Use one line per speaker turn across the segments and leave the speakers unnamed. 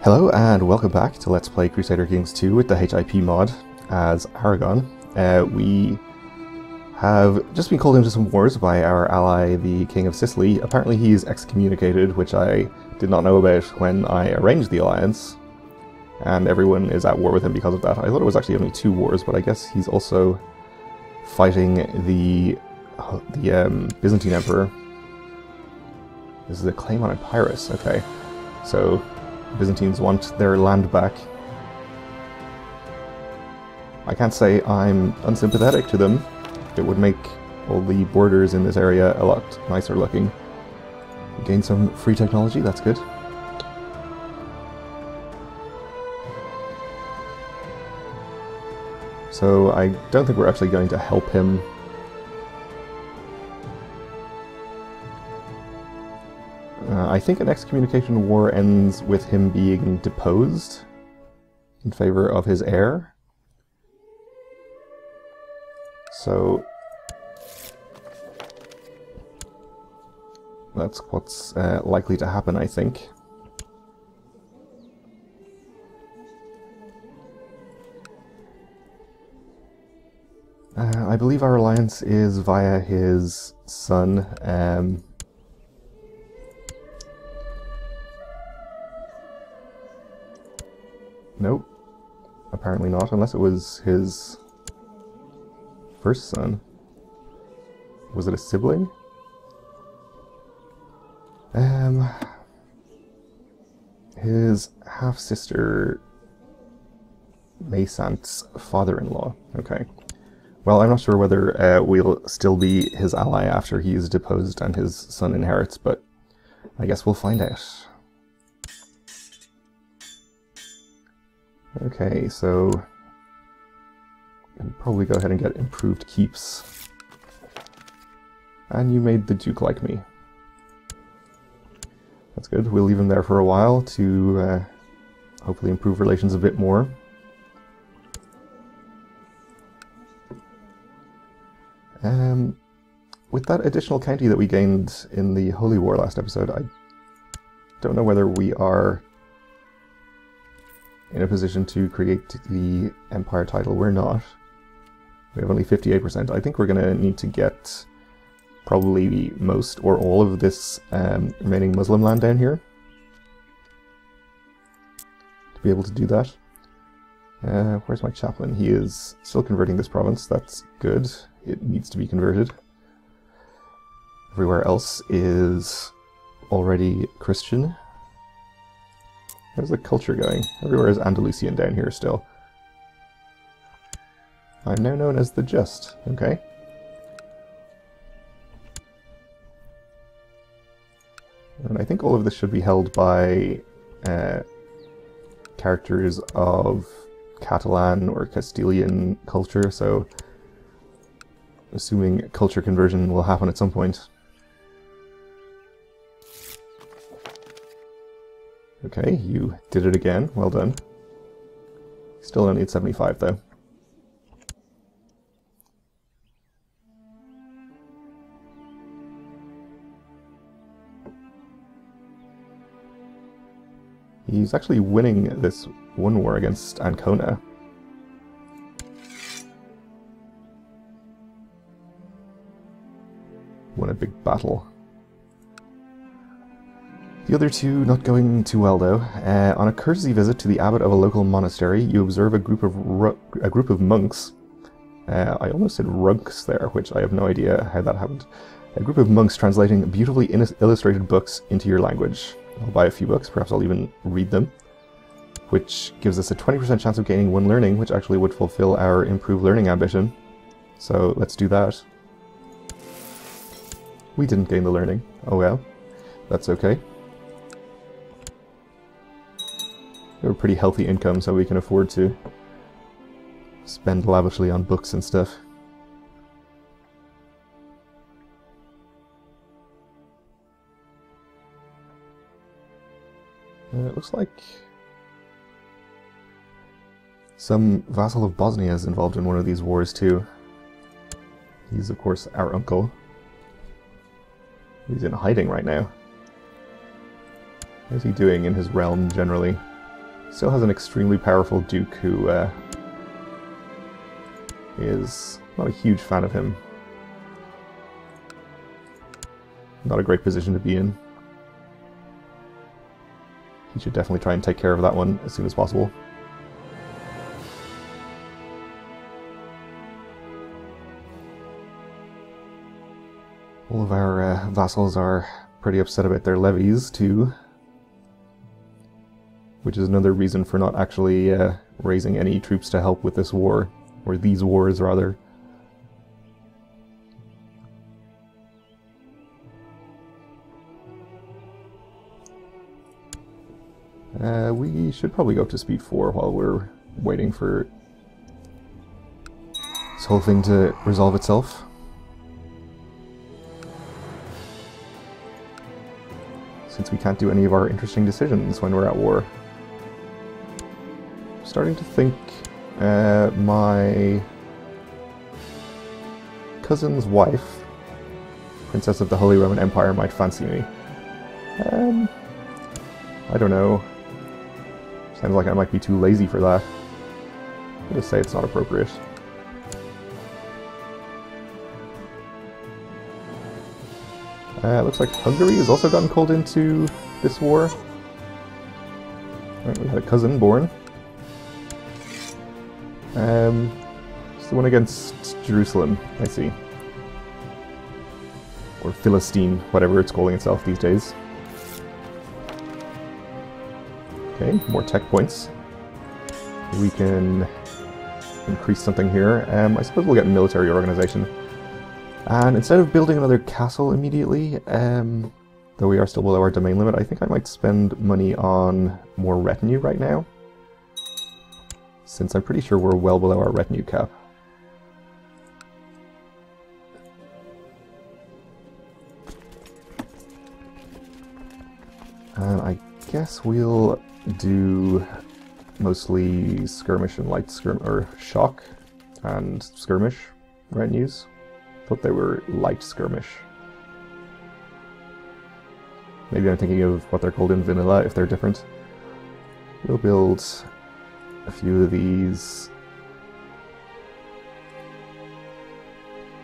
Hello and welcome back to Let's Play Crusader Kings 2 with the HIP mod as Aragon. We have just been called into some wars by our ally, the King of Sicily. Apparently he's excommunicated, which I did not know about when I arranged the alliance, and everyone is at war with him because of that. I thought it was actually only 2 wars, but I guess he's also fighting the Byzantine Emperor. This is a claim on Epirus, okay. So Byzantines want their land back. I can't say I'm unsympathetic to them. It would make all the borders in this area a lot nicer looking. Gain some free technology, that's good. So I don't think we're actually going to help him. I think an excommunication war ends with him being deposed in favor of his heir. So that's what's likely to happen, I think. I believe our alliance is via his son. Nope, apparently not, unless it was his first son. Was it a sibling? His half-sister Maysant's father-in-law. Okay. Well, I'm not sure whether we'll still be his ally after he's deposed and his son inherits, but I guess we'll find out. Okay, so I'll probably go ahead and get improved keeps. And you made the Duke like me. That's good. We'll leave him there for a while to hopefully improve relations a bit more. With that additional county that we gained in the Holy War last episode, I don't know whether we are in a position to create the Empire title. We're not. We have only 58%. I think we're going to need to get probably most or all of this remaining Muslim land down here to be able to do that. Where's my chaplain? He is still converting this province. That's good. It needs to be converted. Everywhere else is already Christian. How's the culture going? Everywhere is Andalusian down here still. I'm now known as the Just. Okay. And I think all of this should be held by characters of Catalan or Castilian culture, so assuming culture conversion will happen at some point. Okay, you did it again. Well done. Still only at 75, though. He's actually winning this one war against Ancona. Won a big battle. The other two not going too well though. On a courtesy visit to the abbot of a local monastery, you observe a group of monks. I almost said runks there, which I have no idea how that happened. A group of monks translating beautifully illustrated books into your language. I'll buy a few books, perhaps I'll even read them, which gives us a 20% chance of gaining 1 learning, which actually would fulfill our improved learning ambition. So let's do that. We didn't gain the learning. Oh well, that's okay. We have a pretty healthy income, so we can afford to spend lavishly on books and stuff. It looks like some vassal of Bosnia is involved in one of these wars too. He's of course our uncle. He's in hiding right now. How's he doing in his realm generally? Still has an extremely powerful duke who is not a huge fan of him. Not a great position to be in. He should definitely try and take care of that one as soon as possible. All of our vassals are pretty upset about their levies too, which is another reason for not actually raising any troops to help with this war, or these wars rather. We should probably go up to speed 4 while we're waiting for this whole thing to resolve itself. Since we can't do any of our interesting decisions when we're at war. I'm starting to think my cousin's wife, Princess of the Holy Roman Empire, might fancy me. I don't know. Sounds like I might be too lazy for that. I'll just say it's not appropriate. Looks like Hungary has also gotten called into this war. Right, we had a cousin born. It's the one against Jerusalem, I see. Or Philistine, whatever it's calling itself these days. Okay, more tech points. We can increase something here. I suppose we'll get military organization. And instead of building another castle immediately, though we are still below our domain limit, I think I might spend money on more retinue right now. Since I'm pretty sure we're well below our retinue cap. And I guess we'll do mostly skirmish and light or shock and skirmish retinues. Thought they were light skirmish. Maybe I'm thinking of what they're called in vanilla if they're different. We'll build a few of these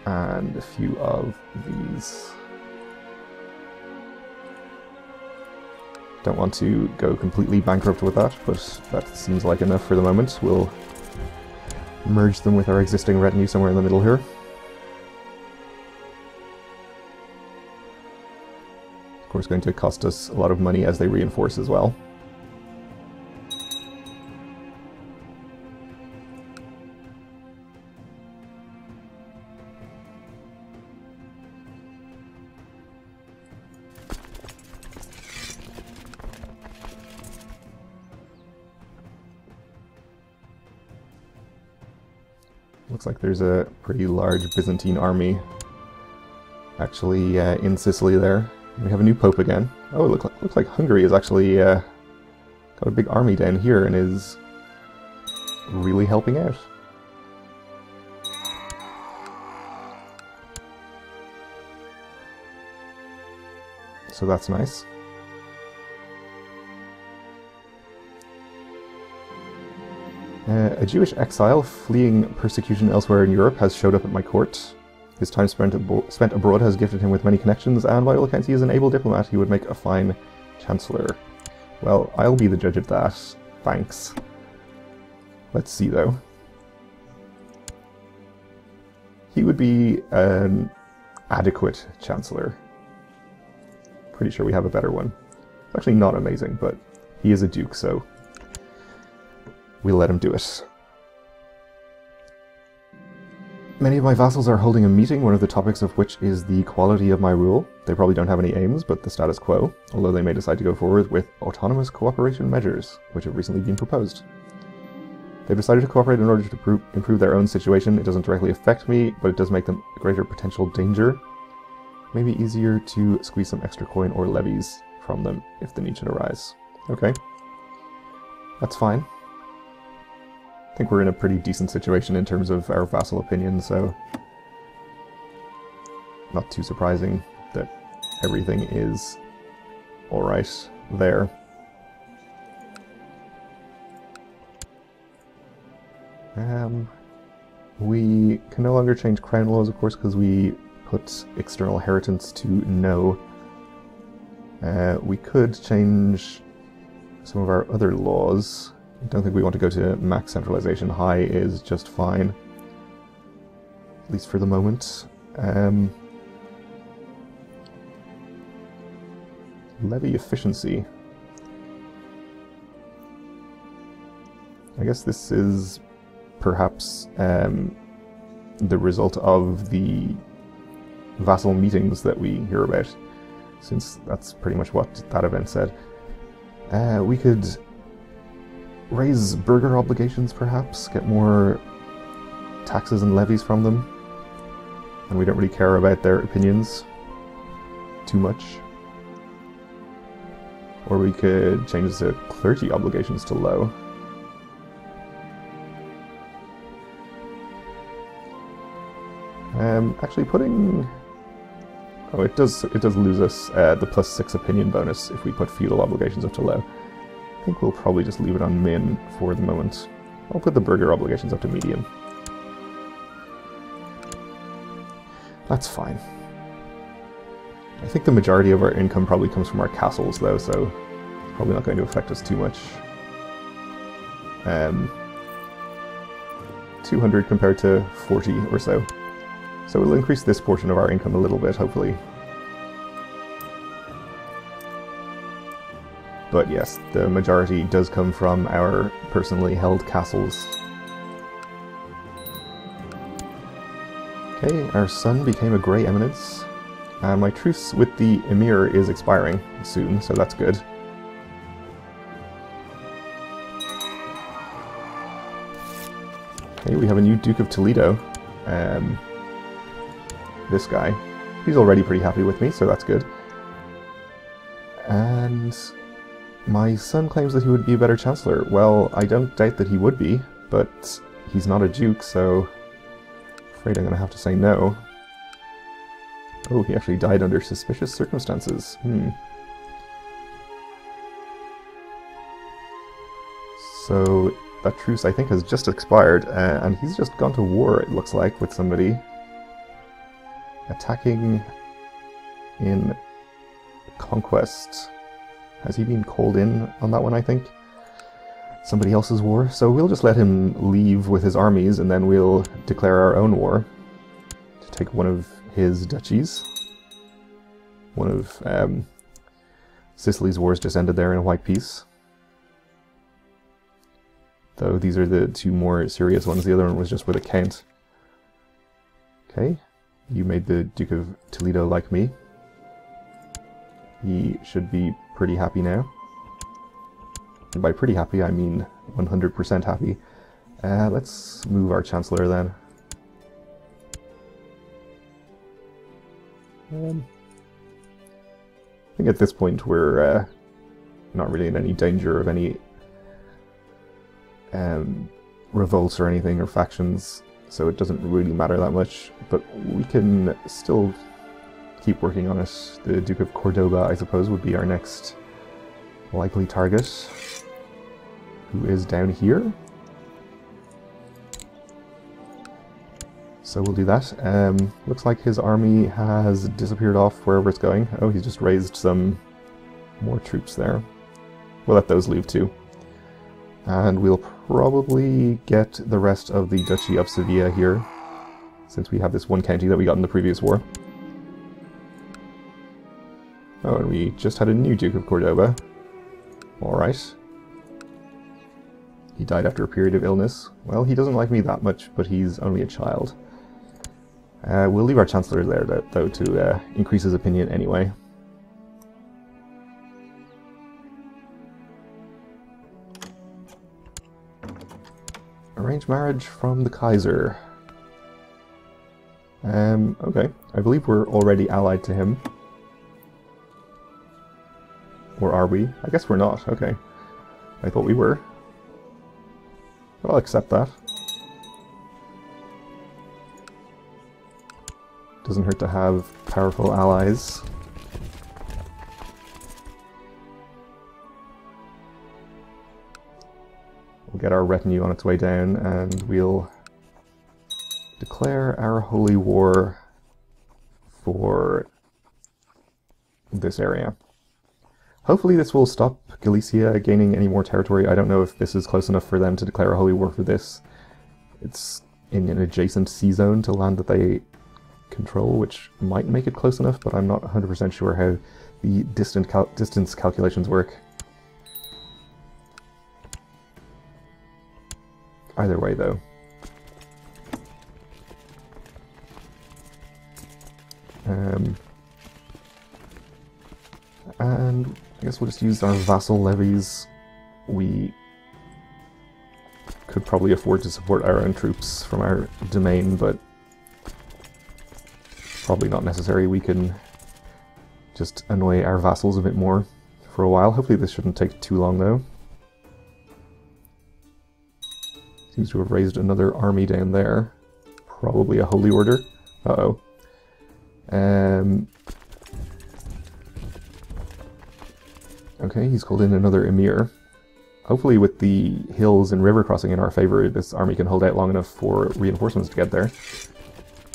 and a few of these. Don't want to go completely bankrupt with that, but that seems like enough for the moment. We'll merge them with our existing retinue somewhere in the middle here. Of course, going to cost us a lot of money as they reinforce as well. Looks like there's a pretty large Byzantine army actually in Sicily there. We have a new pope again. Oh, it looks like Hungary is actually got a big army down here and is really helping out. So that's nice. A Jewish exile fleeing persecution elsewhere in Europe has showed up at my court. His time spent abroad has gifted him with many connections, and by all accounts he is an able diplomat. He would make a fine chancellor. Well, I'll be the judge of that. Thanks. Let's see, though. He would be an adequate chancellor. Pretty sure we have a better one. It's actually not amazing, but he is a duke, so we'll let him do it. Many of my vassals are holding a meeting, one of the topics of which is the quality of my rule. They probably don't have any aims, but the status quo, although they may decide to go forward with autonomous cooperation measures, which have recently been proposed. They've decided to cooperate in order to improve their own situation. It doesn't directly affect me, but it does make them a greater potential danger. Maybe easier to squeeze some extra coin or levies from them if the need should arise. Okay. That's fine. I think we're in a pretty decent situation in terms of our vassal opinion, so not too surprising that everything is alright there. We can no longer change crown laws, of course, because we put external inheritance to no. We could change some of our other laws. I don't think we want to go to max centralization. High is just fine, at least for the moment. Levy efficiency. I guess this is perhaps the result of the vassal meetings that we hear about, since that's pretty much what that event said. We could raise burgher obligations, perhaps, get more taxes and levies from them, and we don't really care about their opinions too much. Or we could change the clergy obligations to low. Actually putting... Oh, it does lose us the +6 opinion bonus if we put feudal obligations up to low. I think we'll probably just leave it on min for the moment. I'll put the burgher obligations up to medium. That's fine. I think the majority of our income probably comes from our castles, though, so it's probably not going to affect us too much. 200 compared to 40 or so. So we'll increase this portion of our income a little bit, hopefully. But yes, the majority does come from our personally held castles. Okay, our son became a Grey Eminence. And my truce with the Emir is expiring soon, so that's good. Okay, we have a new Duke of Toledo. This guy. He's already pretty happy with me, so that's good. And my son claims that he would be a better Chancellor. Well, I don't doubt that he would be, but he's not a Duke, so I'm afraid I'm going to have to say no. Oh, he actually died under suspicious circumstances. So that truce, I think, has just expired, and he's just gone to war, it looks like, with somebody. Attacking in conquest. Has he been called in on that one, I think? Somebody else's war. So we'll just let him leave with his armies, and then we'll declare our own war to take one of his duchies. One of Sicily's wars just ended there in a white peace. Though these are the two more serious ones. The other one was just with a count. Okay. You made the Duke of Toledo like me. He should be pretty happy now. And by pretty happy, I mean 100% happy. Let's move our Chancellor then. I think at this point we're not really in any danger of any revolts or anything, or factions. So it doesn't really matter that much, but we can still keep working on it. The Duke of Cordoba, I suppose, would be our next likely target, who is down here. So we'll do that. Looks like his army has disappeared off wherever it's going. Oh, he's just raised some more troops there. We'll let those leave too. And we'll probably get the rest of the Duchy of Sevilla here, since we have this one county that we got in the previous war. Oh, and we just had a new Duke of Cordoba. Alright. He died after a period of illness. Well, he doesn't like me that much, but he's only a child. We'll leave our Chancellor there, though, to increase his opinion anyway. Arrange marriage from the Kaiser. Okay. I believe we're already allied to him. Or are we? I guess we're not. Okay. I thought we were. But I'll accept that. Doesn't hurt to have powerful allies. We'll get our retinue on its way down, and we'll declare our holy war for this area. Hopefully this will stop Galicia gaining any more territory. I don't know if this is close enough for them to declare a holy war for this. It's in an adjacent sea zone to land that they control, which might make it close enough, but I'm not 100% sure how the distance calculations work. Either way, though. And I guess we'll just use our vassal levies. We could probably afford to support our own troops from our domain, but probably not necessary. We can just annoy our vassals a bit more for a while. Hopefully this shouldn't take too long, though. Seems to have raised another army down there. Probably a holy order. Uh-oh. Okay, he's called in another emir. Hopefully with the hills and river crossing in our favor, this army can hold out long enough for reinforcements to get there.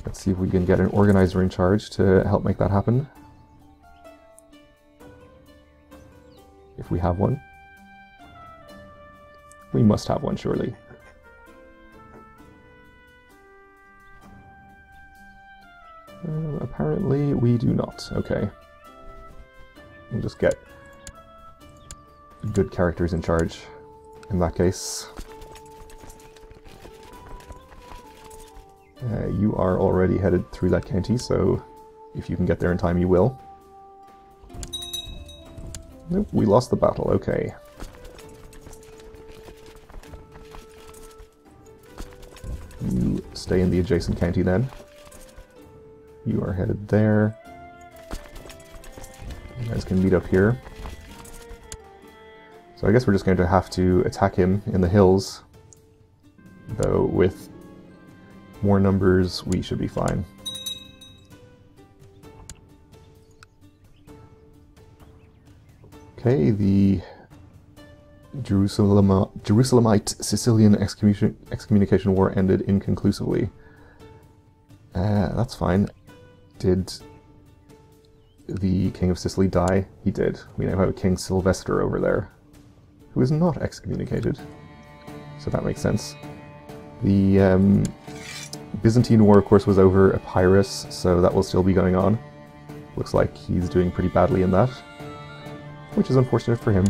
Let's see if we can get an organizer in charge to help make that happen. If we have one. We must have one, surely. Apparently we do not. Okay. We'll just get good characters in charge in that case. You are already headed through that county, so if you can get there in time, you will. Nope, we lost the battle. Okay. You stay in the adjacent county then. You are headed there. You guys can meet up here. So I guess we're just going to have to attack him in the hills. Though with more numbers, we should be fine. Okay, the Jerusalemite Sicilian excommunication war ended inconclusively. That's fine. Did the King of Sicily die? He did. We now have King Sylvester over there, who is not excommunicated. So that makes sense. The Byzantine War, of course, was over Epirus, so that will still be going on. Looks like he's doing pretty badly in that, which is unfortunate for him.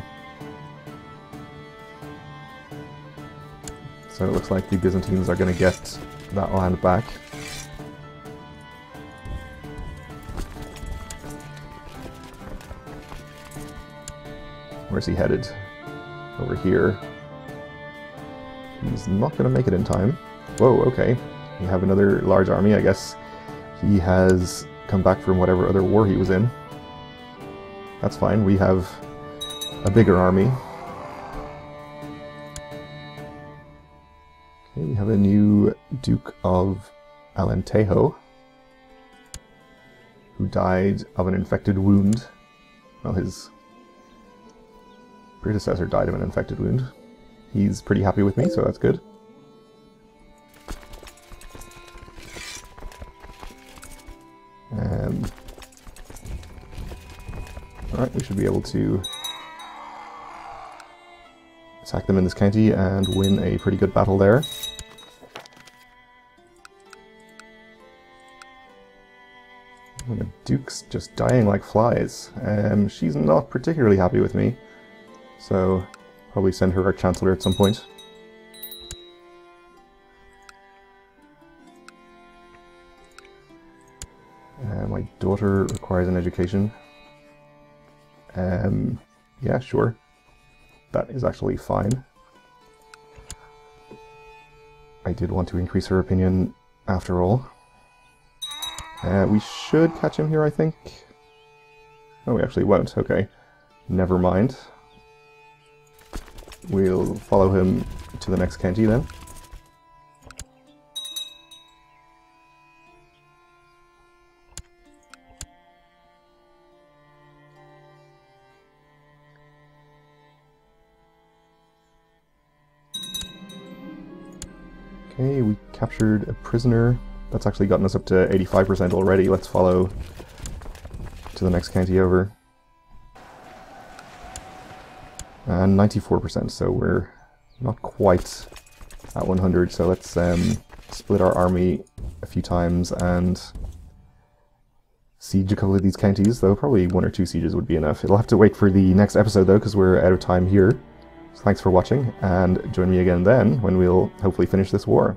So it looks like the Byzantines are going to get that land back. Where's he headed? Over here. He's not going to make it in time. Whoa, okay. We have another large army. I guess he has come back from whatever other war he was in. That's fine. We have a bigger army. Okay, we have a new Duke of Alentejo, who died of an infected wound. Well, his predecessor died of an infected wound. He's pretty happy with me, so that's good. Alright, we should be able to attack them in this county and win a pretty good battle there. And the Duke's just dying like flies. She's not particularly happy with me, so probably send her our Chancellor at some point. My daughter requires an education. Yeah, sure. That is actually fine. I did want to increase her opinion after all. We should catch him here, I think. Oh, we actually won't. Okay. Never mind. We'll follow him to the next county then. Okay, we captured a prisoner. That's actually gotten us up to 85% already. Let's follow to the next county over. And 94%, so we're not quite at 100, so let's split our army a few times and siege a couple of these counties, though probably 1 or 2 sieges would be enough. It'll have to wait for the next episode though, because we're out of time here. So thanks for watching, and join me again then when we'll hopefully finish this war.